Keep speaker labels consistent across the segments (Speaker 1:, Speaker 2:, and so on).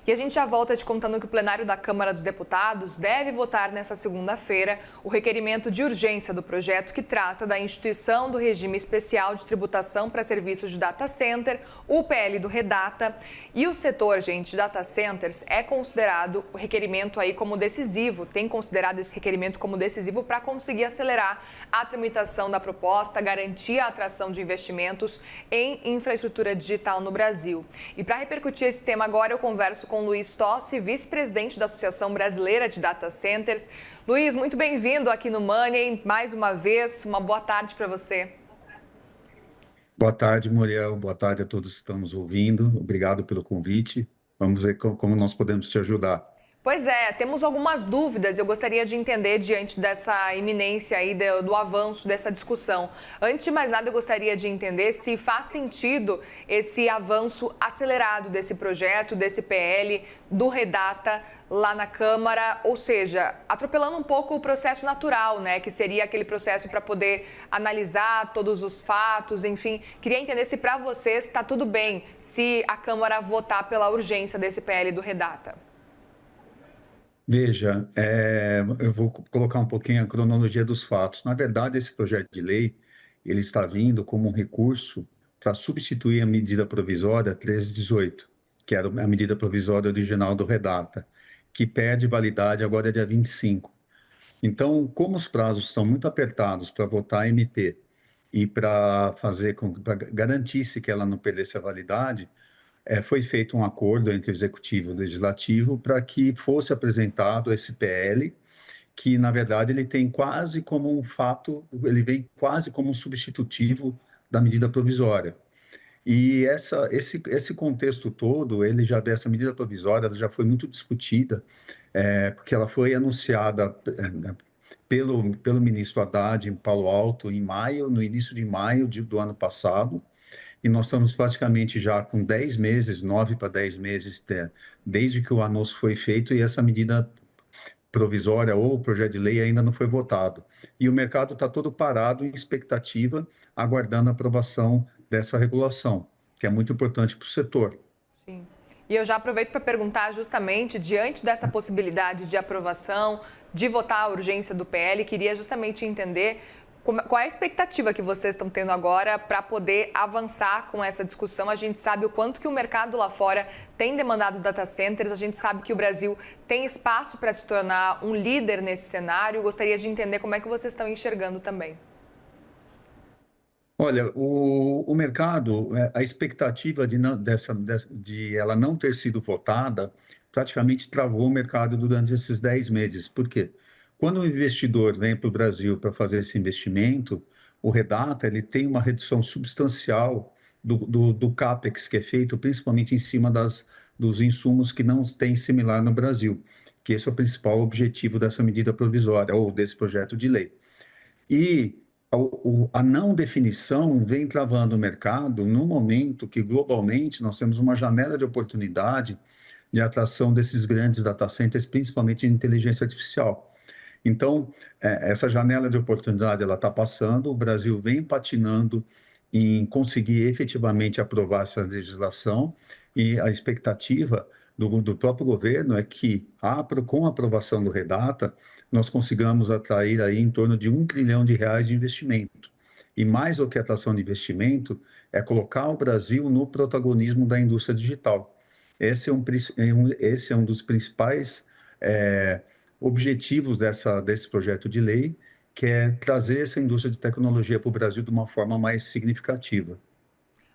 Speaker 1: E a gente já volta te contando que o plenário da Câmara dos Deputados deve votar nesta segunda-feira o requerimento de urgência do projeto que trata da instituição do regime especial de tributação para serviços de data center, o PL do Redata. E o setor, gente, de data centers é considerado o requerimento aí como decisivo, tem considerado esse requerimento como decisivo para conseguir acelerar a tramitação da proposta, garantir a atração de investimentos em infraestrutura digital no Brasil. E para repercutir esse tema agora, eu converso com Luiz Tossi, vice-presidente da Associação Brasileira de Data Centers. Luiz, muito bem-vindo aqui no Money, mais uma vez, uma boa tarde para você.
Speaker 2: Boa tarde, Muriel. Boa tarde a todos que estão nos ouvindo. Obrigado pelo convite. Vamos ver como nós podemos te ajudar.
Speaker 1: Pois é, temos algumas dúvidas e eu gostaria de entender diante dessa iminência aí do avanço dessa discussão. Antes de mais nada, eu gostaria de entender se faz sentido esse avanço acelerado desse projeto, desse PL, do Redata lá na Câmara, ou seja, atropelando um pouco o processo natural, né, que seria aquele processo para poder analisar todos os fatos, enfim. Queria entender se para vocês está tudo bem se a Câmara votar pela urgência desse PL do Redata.
Speaker 2: Veja, eu vou colocar um pouquinho a cronologia dos fatos. Na verdade, esse projeto de lei, ele está vindo como um recurso para substituir a medida provisória 1318, que era a medida provisória original do Redata, que perde validade agora dia 25. Então, como os prazos são muito apertados para votar a MP e para garantir-se que ela não perdesse a validade, foi feito um acordo entre o Executivo e o Legislativo para que fosse apresentado esse PL, que, na verdade, ele tem quase como um fato, ele vem quase como um substitutivo da medida provisória. E esse contexto todo, dessa medida provisória, ela já foi muito discutida, porque ela foi anunciada pelo ministro Haddad em Palo Alto em maio, no início de maio do ano passado, e nós estamos praticamente já com 10 meses, 9 para 10 meses, desde que o anúncio foi feito e essa medida provisória ou projeto de lei ainda não foi votado. E o mercado está todo parado em expectativa, aguardando a aprovação dessa regulação, que é muito importante para o setor.
Speaker 1: Sim. E eu já aproveito para perguntar justamente, diante dessa possibilidade de aprovação, de votar a urgência do PL, queria justamente entender qual é a expectativa que vocês estão tendo agora para poder avançar com essa discussão? A gente sabe o quanto que o mercado lá fora tem demandado data centers, a gente sabe que o Brasil tem espaço para se tornar um líder nesse cenário. Gostaria de entender como é que vocês estão enxergando também.
Speaker 2: Olha, o mercado, a expectativa de ela não ter sido votada, praticamente travou o mercado durante esses 10 meses. Por quê? Quando o investidor vem para o Brasil para fazer esse investimento, o Redata ele tem uma redução substancial do CAPEX, que é feito principalmente em cima dos insumos que não tem similar no Brasil, que esse é o principal objetivo dessa medida provisória ou desse projeto de lei. E a não definição vem travando o mercado no momento que, globalmente, nós temos uma janela de oportunidade de atração desses grandes data centers, principalmente em inteligência artificial. Então, essa janela de oportunidade ela está passando, o Brasil vem patinando em conseguir efetivamente aprovar essa legislação e a expectativa do próprio governo é que, com a aprovação do Redata, nós consigamos atrair aí em torno de R$ 1 trilhão de investimento. E mais do que atração de investimento, é colocar o Brasil no protagonismo da indústria digital. Esse é um dos principais objetivos desse projeto de lei, que é trazer essa indústria de tecnologia para o Brasil de uma forma mais significativa.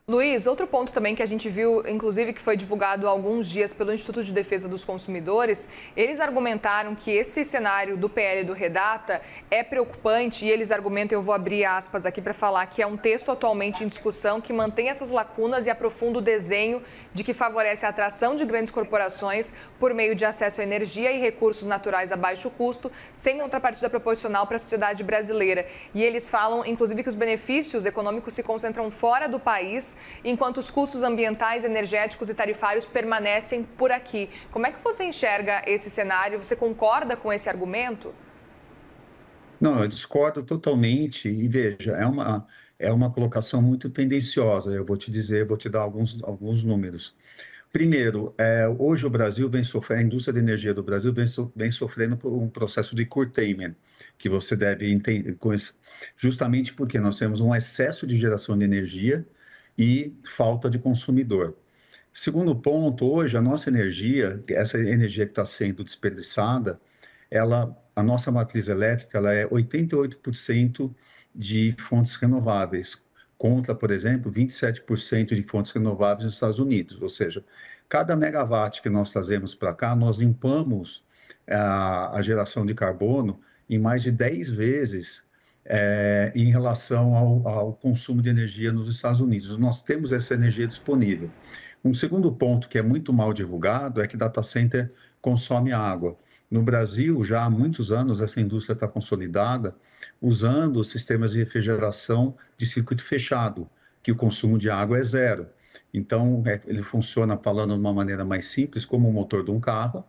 Speaker 1: Luiz, outro ponto também que a gente viu, inclusive que foi divulgado há alguns dias pelo Instituto de Defesa dos Consumidores, eles argumentaram que esse cenário do PL do Redata é preocupante e eles argumentam, eu vou abrir aspas aqui para falar, que é um texto atualmente em discussão que mantém essas lacunas e aprofunda o desenho de que favorece a atração de grandes corporações por meio de acesso à energia e recursos naturais a baixo custo, sem contrapartida proporcional para a sociedade brasileira. E eles falam, inclusive, que os benefícios econômicos se concentram fora do país, enquanto os custos ambientais, energéticos e tarifários permanecem por aqui. Como é que você enxerga esse cenário? Você concorda com esse argumento?
Speaker 2: Não, eu discordo totalmente e veja, é uma colocação muito tendenciosa, eu vou te dizer, vou te dar alguns números. Primeiro, hoje o Brasil vem sofrendo, a indústria de energia do Brasil vem sofrendo por um processo de curtailment, que você deve entender, justamente porque nós temos um excesso de geração de energia e falta de consumidor. Segundo ponto, hoje a nossa energia, essa energia que está sendo desperdiçada, a nossa matriz elétrica, ela é 88% de fontes renováveis, contra, por exemplo, 27% de fontes renováveis nos Estados Unidos. Ou seja, cada megawatt que nós trazemos para cá, nós limpamos a geração de carbono em mais de 10 vezes em relação ao consumo de energia nos Estados Unidos. Nós temos essa energia disponível. Um segundo ponto que é muito mal divulgado é que data center consome água. No Brasil, já há muitos anos, essa indústria está consolidada usando sistemas de refrigeração de circuito fechado, que o consumo de água é zero. Então, ele funciona, falando de uma maneira mais simples, como o motor de um carro,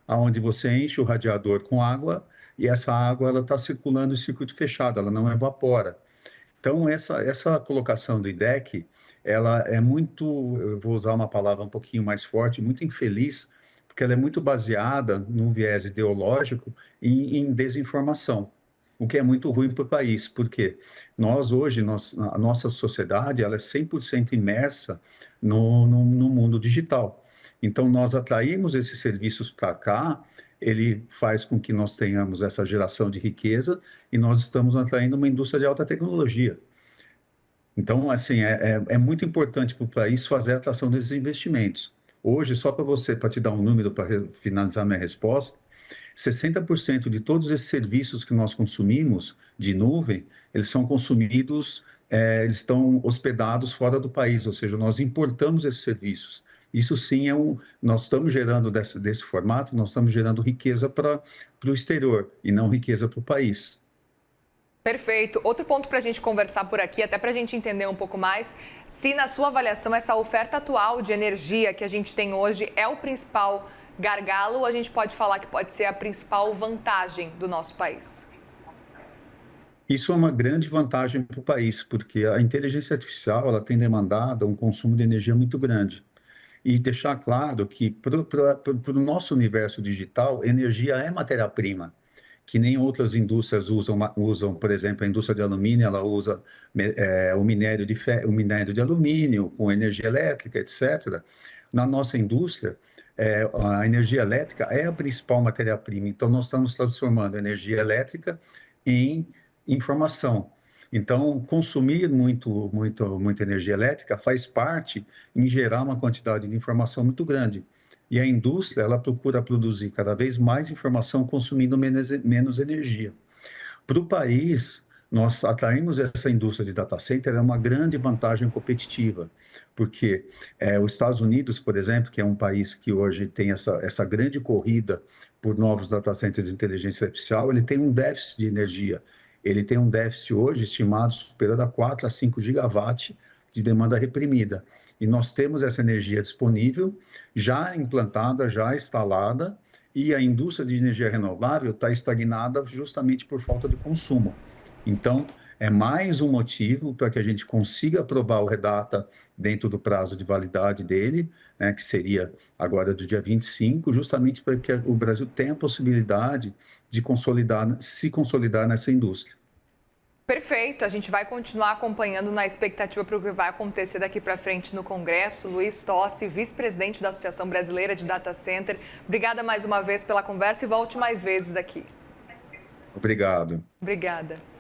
Speaker 2: onde você enche o radiador com água e essa água ela está circulando em circuito fechado, ela não evapora. Então, essa colocação do IDEC, ela é muito, eu vou usar uma palavra um pouquinho mais forte, muito infeliz, porque ela é muito baseada num viés ideológico e em desinformação, o que é muito ruim para o país, porque nós hoje, a nossa sociedade, ela é 100% imersa no mundo digital. Então, nós atraímos esses serviços para cá, ele faz com que nós tenhamos essa geração de riqueza e nós estamos atraindo uma indústria de alta tecnologia. Então, assim, é muito importante para o país fazer a atração desses investimentos. Hoje, só para te dar um número para finalizar minha resposta, 60% de todos esses serviços que nós consumimos de nuvem, eles são consumidos, eles estão hospedados fora do país, ou seja, nós importamos esses serviços. Isso sim nós estamos gerando desse formato, nós estamos gerando riqueza para o exterior e não riqueza para o país.
Speaker 1: Perfeito. Outro ponto para a gente conversar por aqui, até para a gente entender um pouco mais, se na sua avaliação essa oferta atual de energia que a gente tem hoje é o principal gargalo ou a gente pode falar que pode ser a principal vantagem do nosso país?
Speaker 2: Isso é uma grande vantagem para o país, porque a inteligência artificial ela tem demandado um consumo de energia muito grande. E deixar claro que para o nosso universo digital, energia é matéria-prima, que nem outras indústrias usam, por exemplo, a indústria de alumínio, ela usa o minério de alumínio com energia elétrica, etc. Na nossa indústria, a energia elétrica é a principal matéria-prima, então nós estamos transformando a energia elétrica em informação. Então, consumir muita energia elétrica faz parte em gerar uma quantidade de informação muito grande. E a indústria, ela procura produzir cada vez mais informação consumindo menos energia. Para o país, nós atraímos essa indústria de data center, é uma grande vantagem competitiva, porque os Estados Unidos, por exemplo, que é um país que hoje tem essa grande corrida por novos data centers de inteligência artificial, ele tem um déficit de energia. Ele tem um déficit hoje estimado superando a 4 a 5 gigawatt de demanda reprimida. E nós temos essa energia disponível, já implantada, já instalada, e a indústria de energia renovável está estagnada justamente por falta de consumo. Então, é mais um motivo para que a gente consiga aprovar o Redata dentro do prazo de validade dele, né, que seria agora do dia 25, justamente para que o Brasil tenha a possibilidade de se consolidar nessa indústria.
Speaker 1: Perfeito, a gente vai continuar acompanhando na expectativa para o que vai acontecer daqui para frente no Congresso. Luiz Tossi, vice-presidente da Associação Brasileira de Data Center. Obrigada mais uma vez pela conversa e volte mais vezes aqui.
Speaker 2: Obrigado.
Speaker 1: Obrigada.